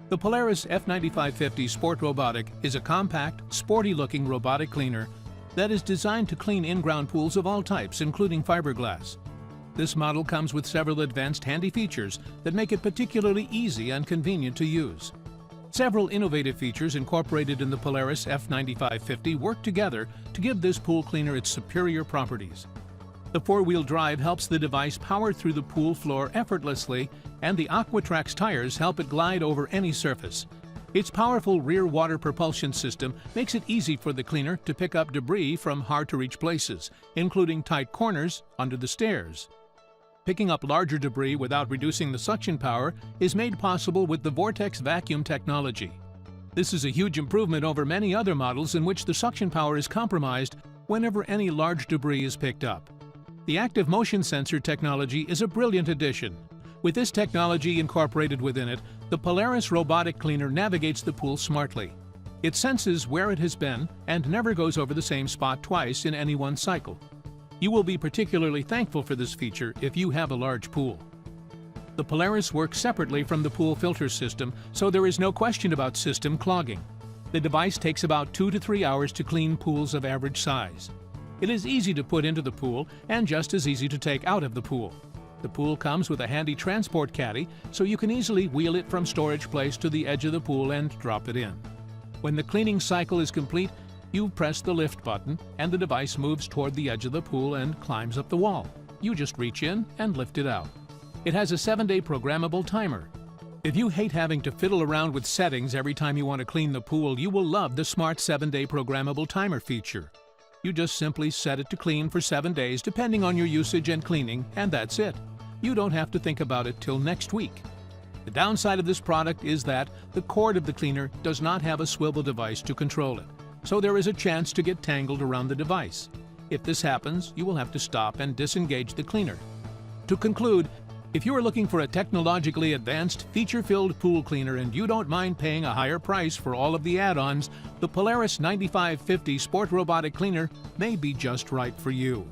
The Polaris F9550 Sport Robotic is a compact, sporty-looking robotic cleaner that is designed to clean in-ground pools of all types, including fiberglass. This model comes with several advanced handy features that make it particularly easy and convenient to use. Several innovative features incorporated in the Polaris F9550 work together to give this pool cleaner its superior properties. The four-wheel drive helps the device power through the pool floor effortlessly, and the Aquatrax tires help it glide over any surface. Its powerful rear water propulsion system makes it easy for the cleaner to pick up debris from hard-to-reach places, including tight corners under the stairs. Picking up larger debris without reducing the suction power is made possible with the Vortex vacuum technology. This is a huge improvement over many other models in which the suction power is compromised whenever any large debris is picked up. The active motion sensor technology is a brilliant addition. With this technology incorporated within it, the Polaris robotic cleaner navigates the pool smartly. It senses where it has been and never goes over the same spot twice in any one cycle. You will be particularly thankful for this feature if you have a large pool. The Polaris works separately from the pool filter system, so there is no question about system clogging. The device takes about 2 to 3 hours to clean pools of average size. It is easy to put into the pool and just as easy to take out of the pool. The pool comes with a handy transport caddy, so you can easily wheel it from storage place to the edge of the pool and drop it in. When the cleaning cycle is complete, you press the lift button and the device moves toward the edge of the pool and climbs up the wall. You just reach in and lift it out. It has a 7-day programmable timer. If you hate having to fiddle around with settings every time you want to clean the pool, you will love the smart 7-day programmable timer feature. You just simply set it to clean for 7 days depending on your usage and cleaning, and that's it. You don't have to think about it till next week. The downside of this product is that the cord of the cleaner does not have a swivel device to control it, so there is a chance to get tangled around the device. If this happens, you will have to stop and disengage the cleaner. To conclude, if you are looking for a technologically advanced, feature-filled pool cleaner and you don't mind paying a higher price for all of the add-ons, the Polaris 9550 Sport Robotic Cleaner may be just right for you.